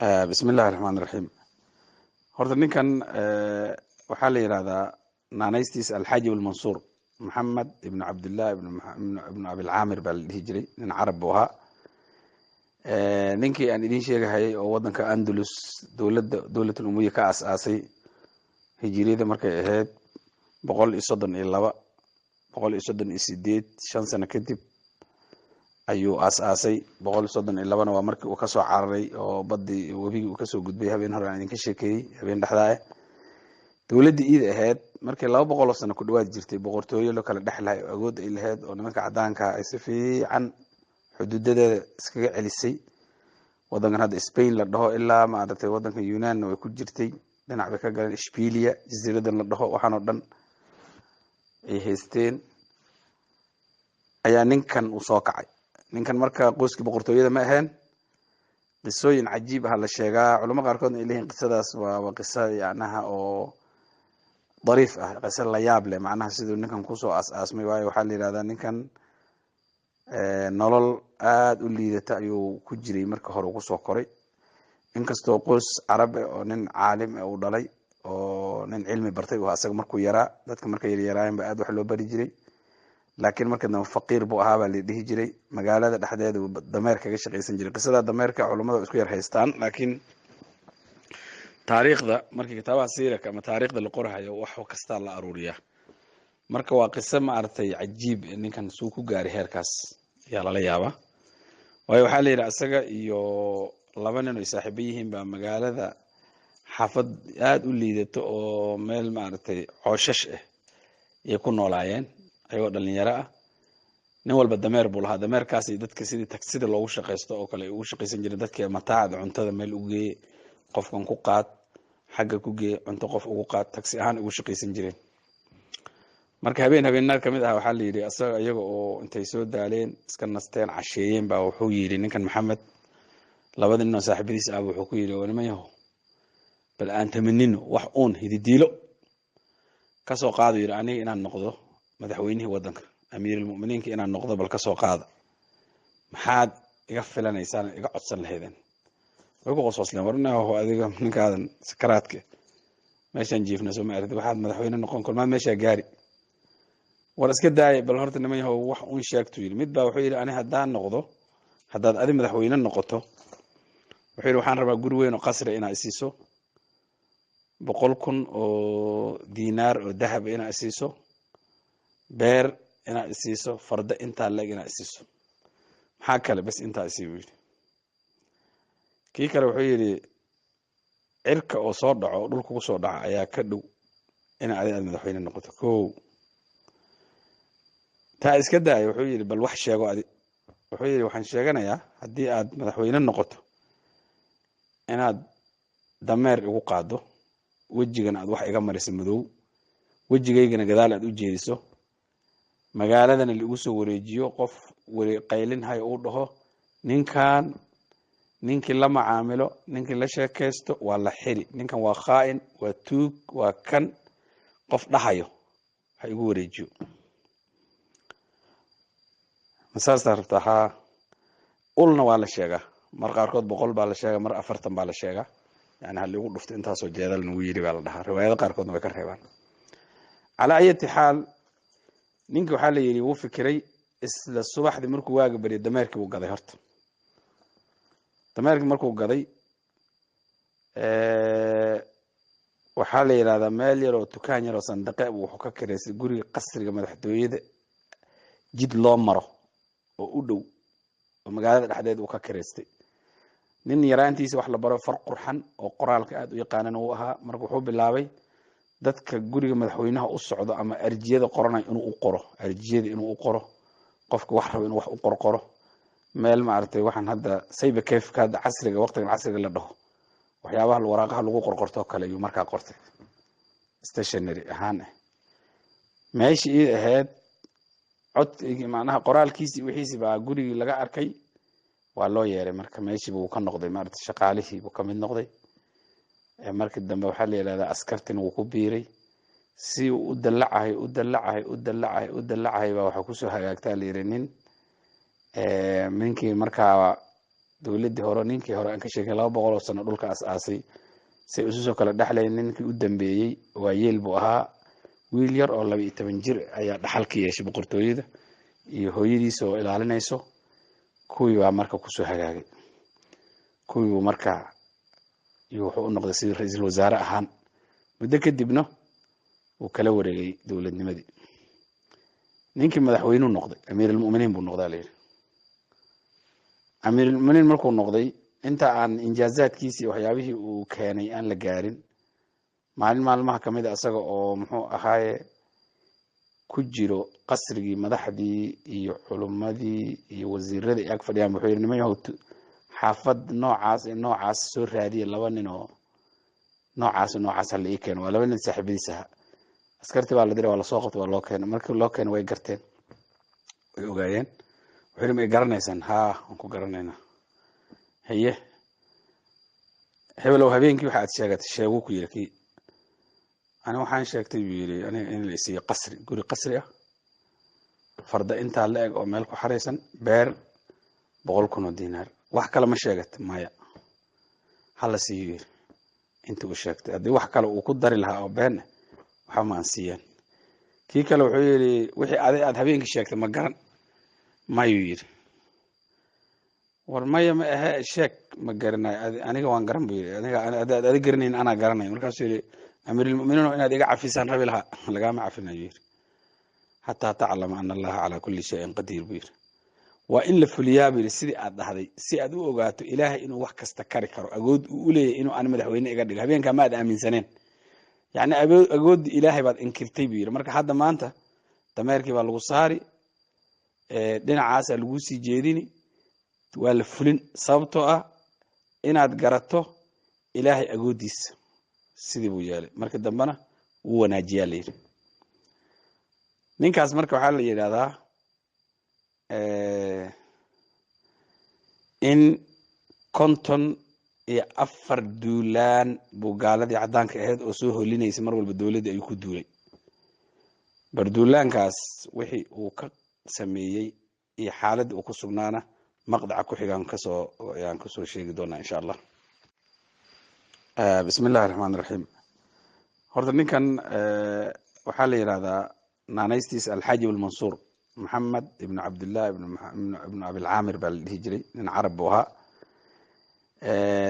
بسم الله الرحمن الرحيم. horta ninkan waxaa la yiraahdaa naanaystiis alxaaji almansuur maxamed ibn cabdillah ibn abilcaamir baa la dhihi jiray. nin carab buu ahaa. ninkii aan idin sheegahayay oo wadanka andalus dowlatul umuwiya ka asaasay hijiriyada markay ahayd 132 138 5 sano kadib ayuu asaasay. 132 waa markii uu kasoo cararay oo badii webigii uu kasoo gudbay. habeen hore aan idinka sheekeeyey, habeen dhexdaa dowladii iida ahayd markii 200 sano ku dhawaad jirtay, boqortooyo loo kala dhexlahay oo awood ay lahayd oo nimanka cadaanka ay si fiican xuduudadeeda iskaga celisay. wadankan hadda Spain la dhaho ilaa maaragtay wadanka Yunan way ku jirtay, dhinac bay ka galeen Ishbiiliya, jasiiradan la dhaho waxaan oo dhan ay haysteen. ayaa ninkan uu soo kacay. ninkan marka qoyskii boqortooyada ma ahayn. qisooyin cajiib ah la sheegaa, culamo qaarkoodna ay leeyihiin qisadaas waa qiso yacnaha oo dariif ah, qiso la yaab leh macnaha siduu ninkan kusoo aas-aasmay. waayo waxaa la yidhahdaa ninkan nolol aada u liidata ayuu ku jiray marka hore kusoo koray. inkastoo qoys carab oo nin caalim uu dhalay oo nin cilmi bartay uu asaga markuu yaraa, dadka markay yaryaraayeen ba aad wax loo bari jiray. laakiin marka dambe faqiir buu ahaa baa la dhihi jiray. magaalada dhexdeeda uu dameer kaga shaqaysan jiray. qisada dameerka culimada isku yar haystaan, laakiin taariikhda markii kitaabaha siirka ama taariikhda la qorayo wax kasta la aruuriyaa. marka waa qiso maaragtay cajiib. ninkan suu ku gaaray heerkaas ayaa lala yaabaa. waayo waxaa la yidhi asaga iyo 2 nin oo saaxiibo yihiin baa magaalada xaafad aada u liidato oo meel maaragtay cooshash ah ayay ku noolaayeen ayagoo dhalinyaro ah. nin walba dameer buu lahaa. dameerkaas dadka sidii tagsida loogu shaqaysto oo kale ugu shaqaysan jiray. dadka mataacda cuntada meel u geeye, qofkan ku qaad, xagga ku geeye, cunto qof ugu qaad, tagsi ahaan ugu shaqaysan jireen. marka habeenaad kamid ah waxaa la yidhi asaga iyaga oo intay soo daaleen iska nasteen casheeyeen baa wuxuu yidhi ninkan maxamed 2 nin oo saaxiibadiis ah wuxuu ku yidhi niman yahow bal aan tamanino wax uun hididiilo kasoo qaado. yidhi aniga inaan noqdo madaxweynihii wadanka, amiirulmu'miniinka inaan noqdo bal kasoo qaada, maxaad iga filanaysaan, iga codsan lahaydeen? way ku qososleen. warnaho adiga ninkaadan sakaraadka meeshaan jiifna soo ma arid, waxaad madaxweyne noqon kulmaad meeshaa gaari. war iska daaya bal horta niman yahow wax uun sheegtu yidhi. mid baa wuxuu yidhi ani haddaad adi madaxweyne noqoto, wuxuu yidhi waxaan rabaa guri weyn oo qasri inaa isiiso, 100,000 oo diinaar oo dahab inaa isiiso, beer inaa isiiso, farda intaa leeg inaa isiiso, maxaa kale bas intaa isii buu yidhi. kii kale wuxuu yidhi cirka oo soo dhaco oo dhulka ku soo dhaca ayaa ka dhow ina aad madaxweyne noqoto. kow taa iska daaya. wuxuu yidhi bal wax sheego adi. wuxuu yidhi waxaan sheeganayaa haddii aad madaxweyne noqoto inaad dameer igu qaado, wejigana aad wax iga mariso madow, wejigaygana gadaal aad u jeediso, magaaladana liigu soo wareejiyo, qof qaylinhayo uu dhaho ninkan ninkii la macaamilo, ninkii la sheekaysto waa la xiri, ninkan waa khaa'in, waa tuug, waa kan, qof dhahayo ha igu wareejiyo. masaastaa rabtaa? haa. ulna waa la sheegaa, mar qaarkood 100 baa la sheegaa, mar 40 baa la sheegaa. yani ha liigu dhufto intaasoo jeedal nagu yidhi baa la dhahaa. riwaayado qaarkoodna way ka reebaan. calaa ayati xaal ninkii waxaa la yidhi wuu fikiray. isla subaxdii markuu waaga bariyay dameerkii buu gaday. horta dameerkii markuu gaday waxaa la yidhahdaa meel yar oo dukaan yar oo sandaqe wuxuu ka kireysay guriga qasriga madaxtooyada, jid loo maro oo u dhow oo magaalada dhexdeeda uu ka kireystay. nin yaraantiisa wax la baro, far qurxan oo qoraalka aad u yaqaanan uu ahaa. marka wuxuu bilaabay dadka guriga madaxweynaha u socdo ama arjiyada qoranayo inuu u qoro, arjiyada inuu u qoro, qofka wax rabo inuu wax u qorqoro. meel maaragtay waxaan hadda sayba kayfka hadda casriga, waqtigan casriga la dhaho, waxyaabaha waraaqaha lagu qorqorto kale ayuu markaa qortay, stationary ahaan ah. meeshii ii ahayd codkii macnaha qoraalkiisii wixiisii baa gurigii laga arkay, waa loo yeeray. marka meeshii buu ka noqday maaragtay shaqaalihii buu ka mid noqday. markii dambe waxaa la yidhahdaa askartin wuu ku biiray. si uu u dallacahay baa waxaa kusoo hagaagtaa la yidhi ninkii markaa dowladii hore ninkii hore aan ka sheegay 200 sano dhulka aasay say isu soo kala dhaxlayeen ninkii u dambeeyay waa yeel buu ahaa wiil yar oo 12 jir ayaa dhaxalka yeeshay boqortooyada iyo hooyadiisa oo ilaalinayso kuwii waa marka ku soo hagaagay kuwii marka wuxuu u noqday sidii ra'iisul wasaare ahaan muddo kadibna uu kala wareegay dowladnimadii ninkii madaxweynuhu noqday amiirul mu'miniin buu noqday leeyahay amiirul mu'miniin markuu noqday inta aan injaazaadkiisii waxyaabihii uu keenay aan la gaarin maalmaha kamid asaga oo muxuu ahaaye ku jiro qasrigii madaxdii iyo culumadii iyo wasiiradii ag fadhiyaan wuxuu yiri niman xaafad noocaas soo raadiye laba nin oo noocaas hal ii keen waa laba nin saaxiibadiis ah askartii baa la diray waa la soo qabtay waa loo keenay markii loo keenay way garteen way ogaayeen wuxuu ma garanaysan aan ku garanaynaa haye heblow habeenkii waxa aad sheegatay sheegu ku yiri أنا waxaan sheegtay wiilay aniga in la isiyo qasri guri qasri ah farda inta la eeg oo meel ku xareysan beer 100,000 dinar wax kale ma sheegat maya hala siiyo inta uu sheegtay hadii wax kale uu ku dari lahaa oo been waxa ma ansiyeen kii kale wuxuu yiri wixii aad habeenkii sheegtay ma garan mayu yiri war maya ma aha sheeg ma garanay aniga waan garan buu yiri aniga garanayn ana garanay markaas yiri أمير المؤمنين إن هذا عفيسان ربي لها لقام عفنا يبير حتى تعلم أن الله على كل شيء قدير بير وإن لفليابي لسيدي أد هذي سيد وقات إلهي إنه وحكس تكرر أقول أولي إنه أنا مدحوين إقدر هبين كما أدعى من سنين يعني أقول إلهي بعد إنكرتي بير مرك حد ما أنت تماركي بالغصاري دين عاس الوسي جيريني والفلين صبته إن أدقرته إلهي أقول ديس sidii buu yeelay marka dambana uu wanaajiyaa leeyahay ninkaas marka waxa la yiraahdaa in konton iyo 4 duulaan buu gaaladii cadaanka ahayd oo soo holinaysa mar walba dawladda ay ku duulay barduulaankaas wixii uu ka sameeyay iyo xaalad uu ku sugnaana maqdaca ku xigaan ka soo sheegi doonaa insha Allah بسم الله الرحمن الرحيم horta ninkan waxa la yiraahdaa naanaystiis alxaaji المنصور محمد ابن عبد الله ابن ابي العامر بالهجري nin carab buu ahaa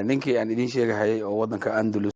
ninkii aan idin sheegay oo wadanka Andalus